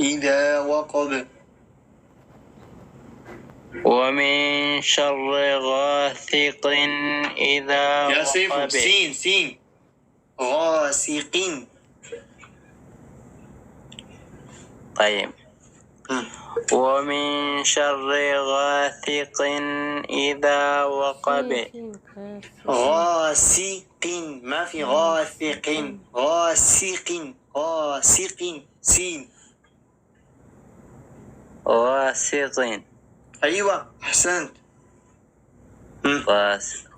إذا وقب. ومن شر غاسق إذا يا سيف وقب. سين غاسق. طيب. ومن شر غاسق إذا وقب. غاسق، ما في غاثق. غاسق سين. غاسق. أيوة أحسنت.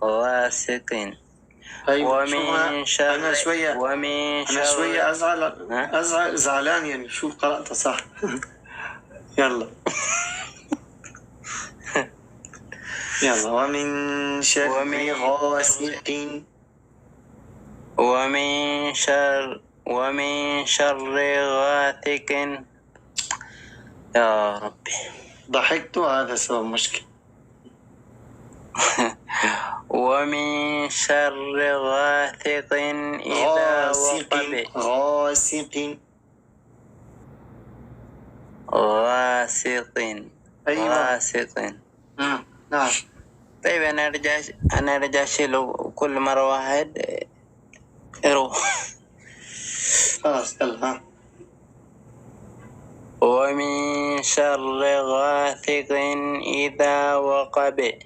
غاسق. أيوة. ومن شر أنا شوية زعلان يعني. شوف قرأت صح. يلا. ومن شر غاسق. ومن شر غاسق. يا ربي ضحكت وهذا سبب مشكلة. ومن شر غاسق إذا وقب. غاسق. أيوة. غاسق. نعم. طيب أنا أرجع أشيله كل مرة واحد يروح. خلاص يلا. ومن شر غاسق إذا وقب.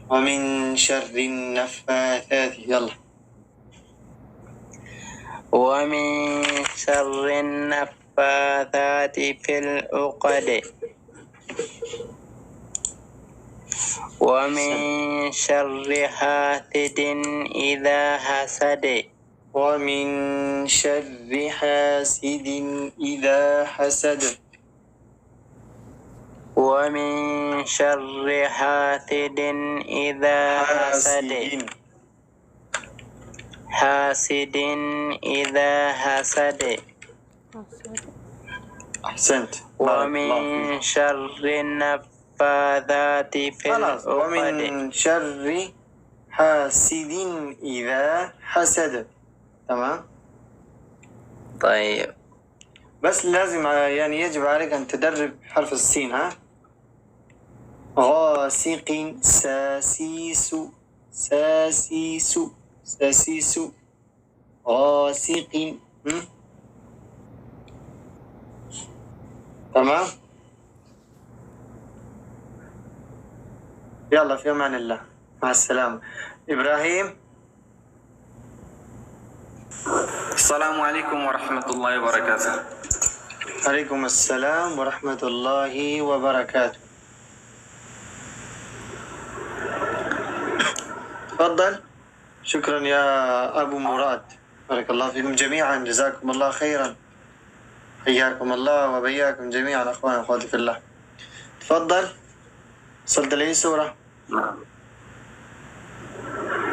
ومن شر النفاثات. يلا. ومن شر النفاثات في العقد. ومن شر حاسد إذا حسد. ومن شر حاسد إذا حسد. ومن شر حاسد إذا حسد. حاسد إذا حسد. أحسنت. ومن شر النفاثات في العقد. ومن شر حاسد إذا حسد. تمام. طيب. بس لازم يعني يجب عليك أن تدرب حرف السين. ها. غاسق ساسيس غاسق. تمام. يلا في أمان الله. مع السلامة. إبراهيم. السلام عليكم ورحمة الله وبركاته. عليكم السلام ورحمة الله وبركاته. تفضل. شكرا يا أبو مراد. بارك الله فيكم جميعا. جزاكم الله خيرا. حياكم الله وبياكم جميعا أخواني وأخواتي في الله. تفضل. صلت لي سورة.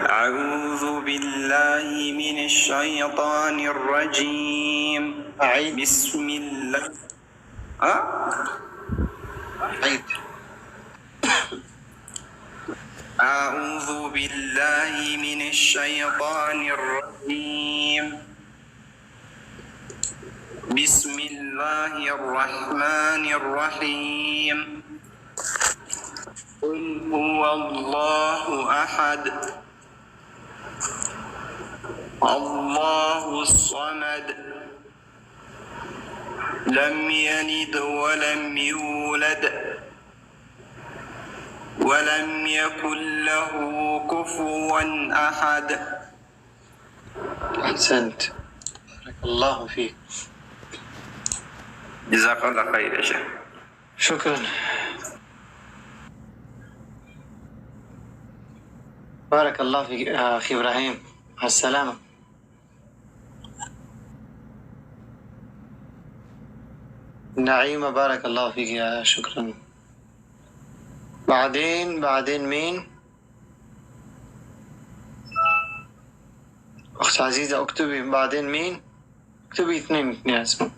أعوذ بالله من الشيطان الرجيم. أعيد. بسم الله. أعيد. أعوذ بالله من الشيطان الرجيم. بسم الله الرحمن الرحيم. قل هو الله أحد الله الصمد لم يلد ولم يولد ولم يكن له كفوا أحد. أحسنت. بارك الله فيك. جزاك الله خير يا شيخ. شكرا. بارك الله فيك أخي إبراهيم. مع السلامة. نعيمة بارك الله فيك يا شكرا. بعدين مين؟ أخت عزيزة اكتبي بعدين مين؟ اكتبي اثنين اسمه.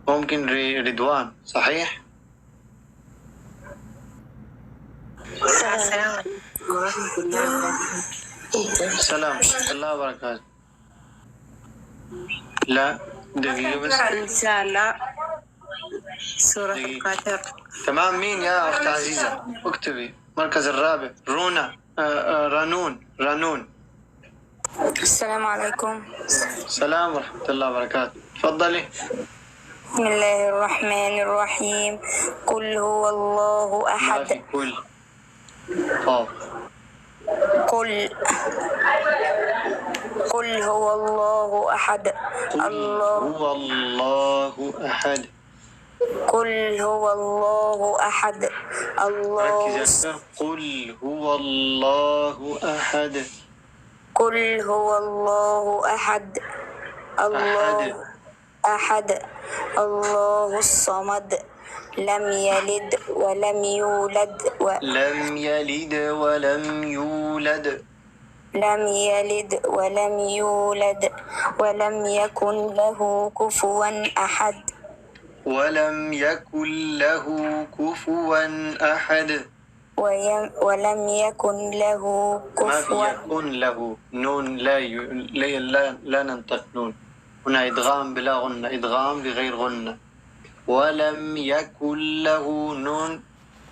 ممكن رضوان صحيح؟ السلام ورحمة الله وبركاته. لا دقيقة بس. إن شاء الله سورة دقيقة. القدر. تمام. مين يا أخت عزيزة؟ اكتبي. المركز الرابع رونا. رانون. السلام عليكم. السلام ورحمة الله وبركاته. تفضلي. بسم الله الرحمن الرحيم. قل هو الله ما في أحد. كل قاف. قل هو الله أحد. الله. هو الله أحد. قل هو الله أحد. الله. ركز يا أستاذ. قل هو الله أحد. قل هو الله أحد. الله أحد. الله الصمد. لم يلد ولم يولد لم يلد ولم يولد. لم يلد ولم يولد ولم يكن له كفوا أحد. ولم يكن له كفوا أحد. ولم يكن له ما في كفوا. يكن له نون. لا ننطق نون. هنا إدغام بلا غنة، إدغام بغير غنة. ولم يكن له نون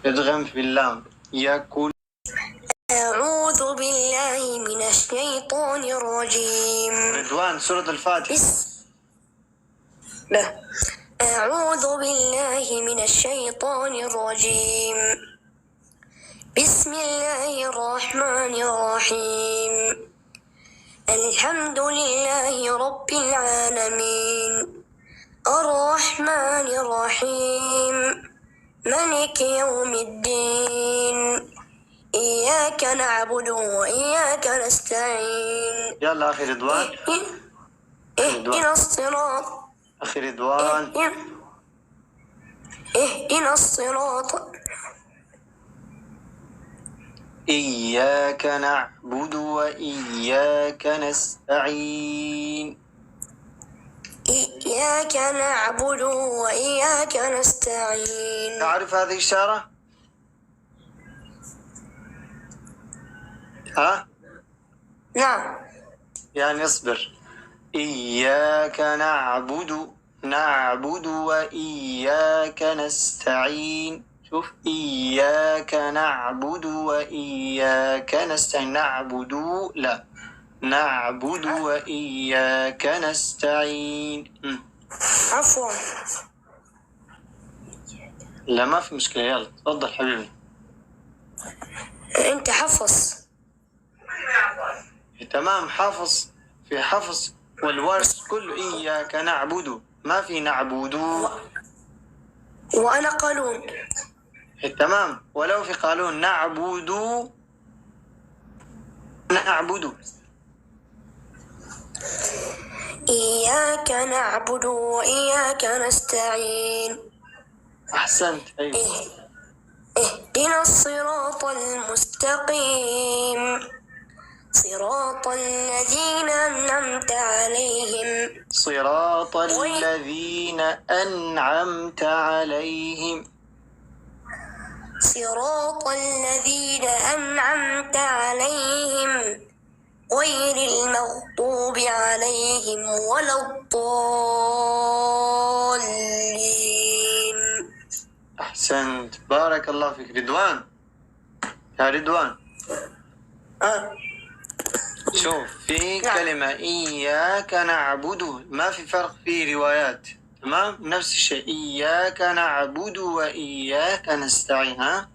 إدغام في اللام. يكن. أعوذ بالله من الشيطان الرجيم. رضوان سورة الفاتحة. أعوذ بالله من الشيطان الرجيم. بسم الله الرحمن الرحيم. الحمد لله رب العالمين. الرحمن الرحيم. مالك يوم الدين. إياك نعبد وإياك نستعين. يلا أخي رضوان. اهدنا الصراط. أخي رضوان. اهدنا الصراط. إياك نعبد وإياك نستعين. إياك نعبد وإياك نستعين. تعرف هذه الإشارة؟ ها؟ نعم. يعني اصبر. إياك نعبد وإياك نستعين. شوف. إياك نعبد وإياك نستعين. نعبد وإياك نستعين. عفوا. لا ما في مشكلة. يلا تفضل حبيبي. أنت حفظ. تمام. حافظ. في حفظ والورش كله إياك نعبد. ما في نعبد. وأنا قالون. تمام. ولو في قالون نعبد. إياك نعبد وإياك نستعين. أحسنت. أيوة. اهدنا الصراط المستقيم. صراط الذين أنعمت عليهم. صراط الذين أنعمت عليهم. صراط الذين أنعمت عليهم غير المغضوب عليهم ولا الضالين. أحسنت. بارك الله فيك رضوان. يا رضوان. شوف في كلمة إياك نعبد ما في فرق في روايات. تمام. نفس الشيء. إياك نعبد وإياك نستعين. ها.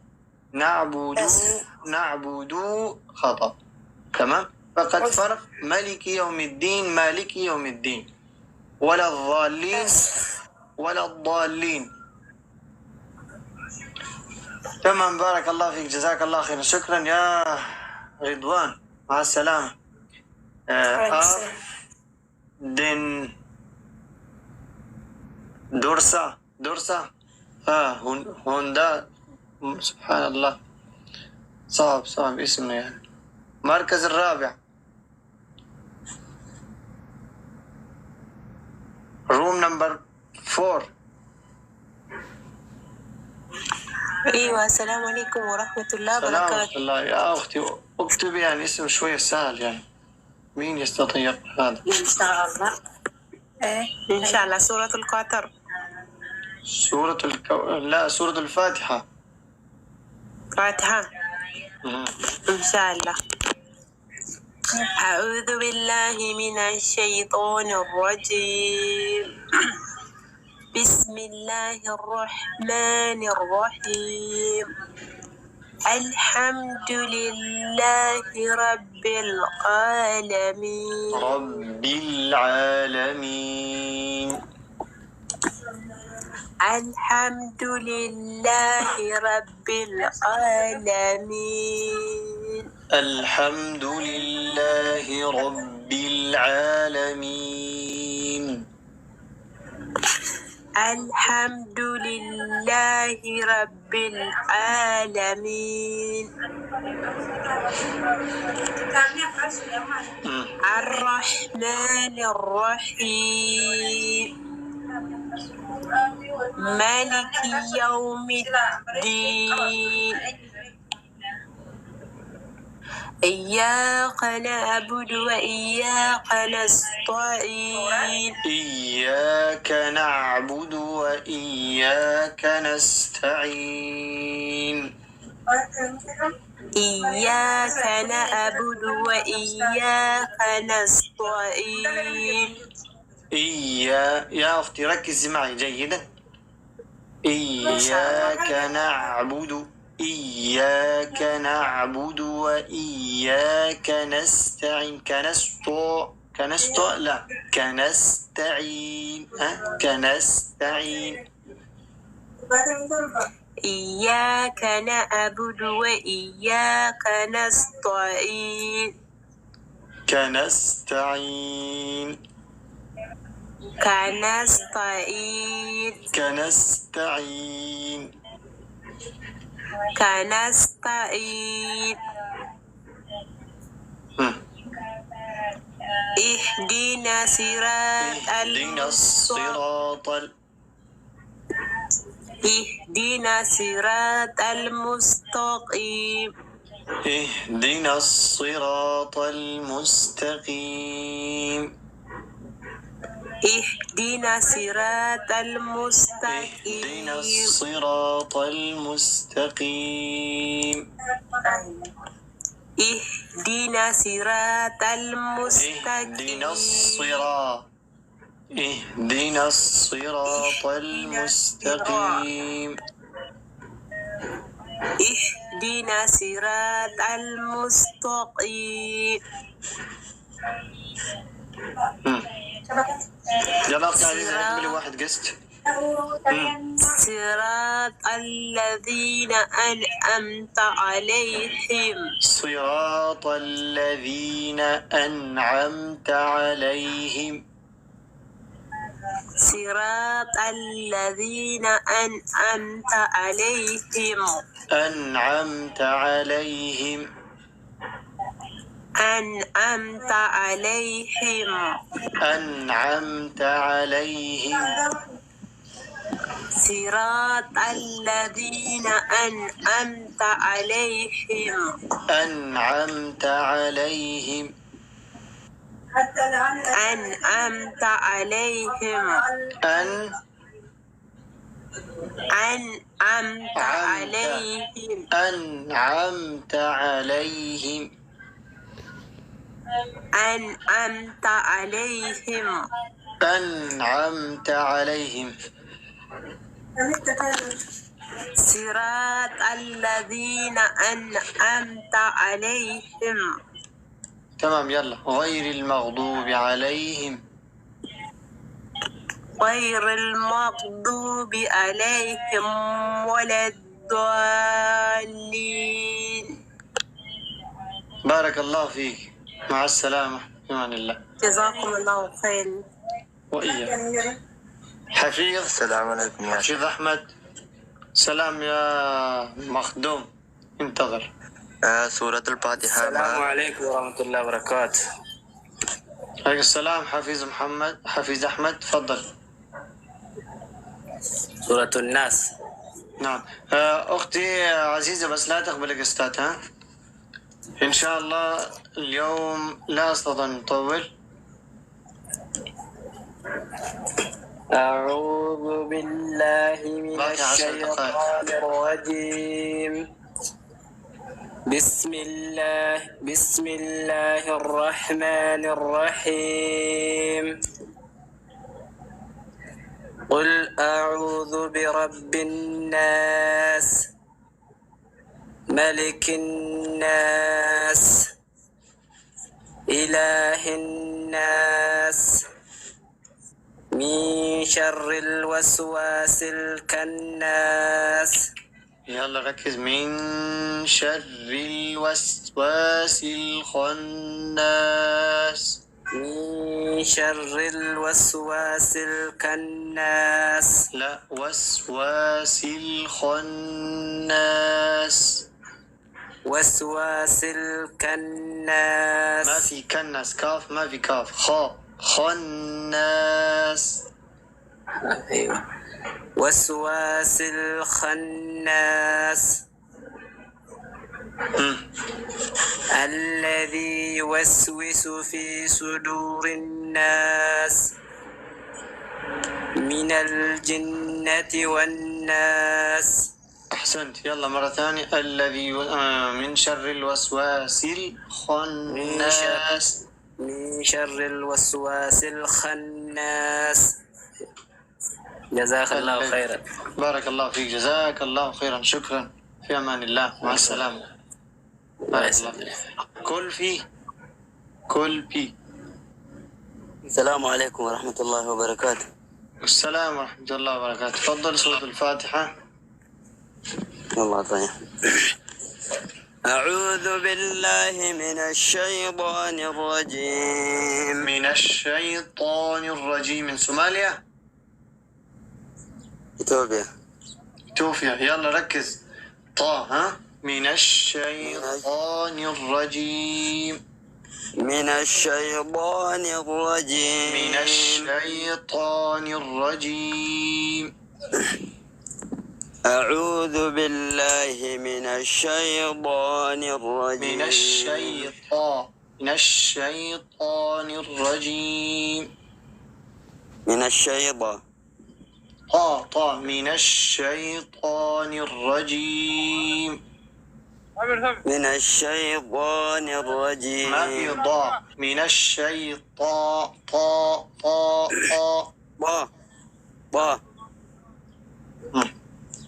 نعبد خطأ. تمام. فقط فرق. مالك يوم الدين ولا الضالين. تمام. بارك الله فيك. جزاك الله خيرا. شكرا يا رضوان. مع السلامة. درسة. هوندا. سبحان الله. صعب اسمه يعني. مركز الرابع روم نمبر 4. ايوه. السلام عليكم ورحمة الله السلام وبركاته. ورحمة الله. يا أختي اكتبي يعني اسم شوية سهل يعني. مين يستطيع هذا؟ ان شاء الله. إن شاء الله سورة القطر. لا، سورة الفاتحة. فاتحة. إن شاء الله. أعوذ بالله من الشيطان الرجيم. بسم الله الرحمن الرحيم. الحمد لله رب العالمين. رب العالمين. الحمد لله رب العالمين. الحمد لله رب العالمين. الحمد لله رب العالمين. الرحمن الرحيم. مالك يوم الدين. إياك نعبد وإياك نستعين. إياك نعبد وإياك نستعين. إياك نعبد وإياك نستعين. يا أختي ركزي معي جيدا. إياك نعبد وإياك نستعين. كنستعين. إياك نعبد وإياك نستعين. كنستعين. اهدنا صراط المستقيم. اهدنا الصراط المستقيم. اهدنا صراط المستقيم. اهدنا الصراط المستقيم. اهدنا صراط المستقيم. اهدنا الصراط المستقيم. اهدنا صراط المستقيم. يلا اختي عزيزة اكملي واحد قست. صراط الذين أنعمت عليهم. صراط الذين أنعمت عليهم. صراط الذين أنعمت عليهم. أنعمت عليهم. أنعمت عليهم. أنعمت عليهم. صراط الذين أنعمت عليهم. أنعمت عليهم. أنعمت عليهم. أنعمت عليهم. أنعمت عليهم. أنعمت عليهم. أنعمت عليهم. صراط الذين أنعمت عليهم. تمام يلا. غير المغضوب عليهم. غير المغضوب عليهم ولا الضالين. بارك الله فيك. مع السلامة. في أمان الله. جزاكم الله خير. وإياك. حفيظ. السلام عليكم يا حفيظ أحمد. سلام يا مخدوم. انتظر. سورة الفاتحة. السلام عليكم ورحمة الله وبركاته. عليكم السلام. حفيظ أحمد تفضل. سورة الناس. نعم. أختي عزيزة بس لا تقبل قسطات ها. إن شاء الله اليوم لا أستطيع أن نطول. أعوذ بالله من باقي 10 دقائق. الشيطان الرجيم. بسم الله الرحمن الرحيم. قل أعوذ برب الناس ملك الناس إله الناس من شر الوسواس الكناس. يلا ركز. من شر الوسواس الخناس. من شر الوسواس الكناس. لا، وسواس الخناس. وسواس الكناس. ما في كناس، كاف ما في كاف. خناس. أيوة. وسواس الخناس الذي يوسوس في صدور الناس من الجنة والناس. أحسنت. يلا مرة ثانية. الذي من شر الوسواس الخناس. من شر الوسواس الخناس. جزاك الله خيرا. بارك الله فيك، جزاك الله خيرا، شكرا. في أمان الله، مع السلامة. بارك الله فيك. كل في. السلام عليكم ورحمة الله وبركاته. السلام ورحمة الله وبركاته. تفضل سورة الفاتحة. الله طيب. أعوذ بالله من الشيطان الرجيم. من الشيطان الرجيم. من صوماليا؟ إثيوبيا. توفيا. يلا ركز. ها. من الشيطان الرجيم. من الشيطان الرجيم. من الشيطان الرجيم. أعوذ بالله من الشيطان الرجيم. من الشيطان الرجيم. من الشيطان. من الشيطان الرجيم. من الشيطان الرجيم. ما في ضاء. من الشيطان با.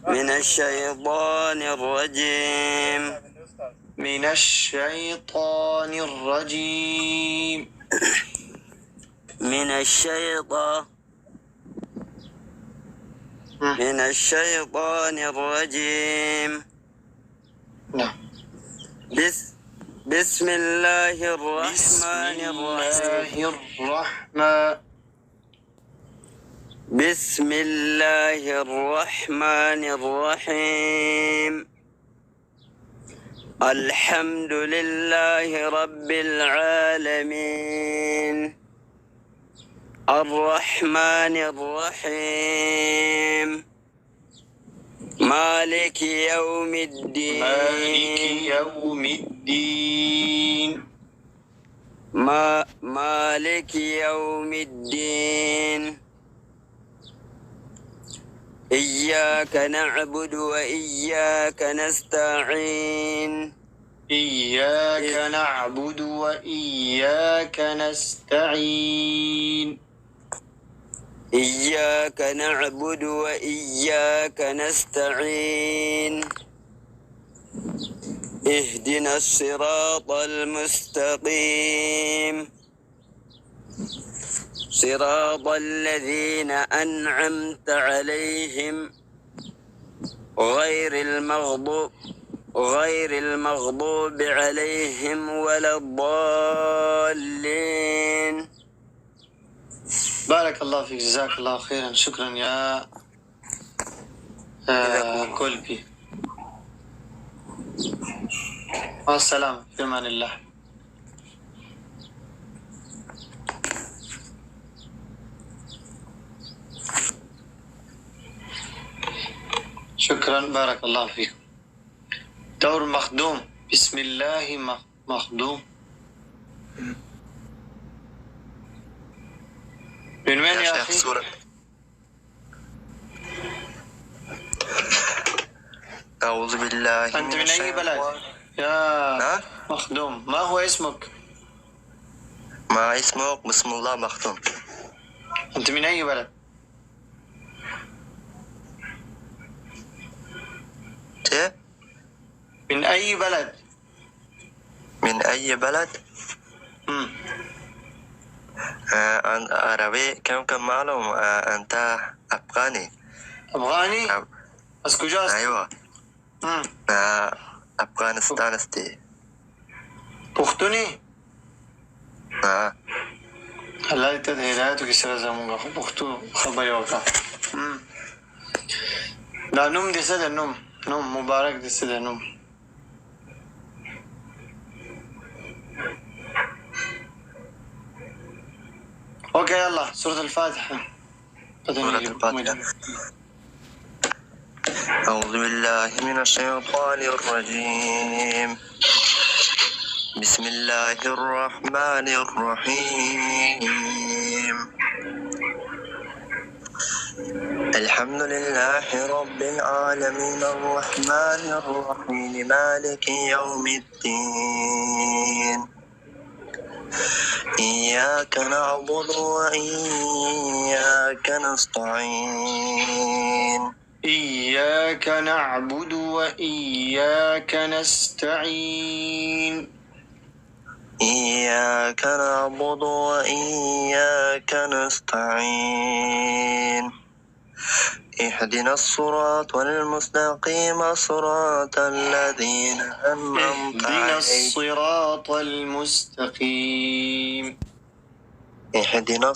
من الشيطان الرجيم. من الشيطان الرجيم. من الشيطان. من الشيطان الرجيم. نعم. بسم الله الرحمن الرحيم. بسم الله الرحمن الرحيم. الحمد لله رب العالمين. الرحمن الرحيم. مالك يوم الدين. مالك يوم الدين. مالك يوم الدين. إياك نعبد وإياك نستعين. إياك نعبد وإياك نستعين. إياك نعبد وإياك نستعين. اهدنا الصراط المستقيم. صراط الذين أنعمت عليهم غير المغضوب عليهم ولا الضالين. بارك الله فيك، جزاك الله خيرا، شكرا يا كولبي. مع السلامة، في أمان الله. شكرا، بارك الله فيكم. دور مخدوم. بسم الله مخدوم. من وين يا أخي؟ أعوذ بالله أنت من أي بلد؟ يا ها؟ مخدوم، ما هو اسمك؟ ما اسمك؟ بسم الله مختوم. أنت من أي بلد؟ إيه؟ من أي بلد؟ من أي بلد؟ مم. أنا عربي. كم معلوم؟ أنت أفغاني. أفغاني؟ بس كجاست؟ أيوة. مم. أفغانستان استي. پختونی؟ الله ته د هدایتو کې سره زمونږ خو پښتو خبرې وکړه. دا نوم دې څه دی؟ نوم مبارک دې څه دی نوم؟ اوكي يلا سورة الفاتحة. سورة الفاتحة. أعوذ بالله من الشيطان الرجيم. بسم الله الرحمن الرحيم. الحمد لله رب العالمين الرحمن الرحيم مالك يوم الدين. إياك نعبد وإياك نستعين. إياك نعبد وإياك نستعين. إياك نعبد وإياك نستعين. اهدنا الصراط المستقيم صراط الذين أنعمت اهدنا عليهم. الصراط المستقيم. اهدنا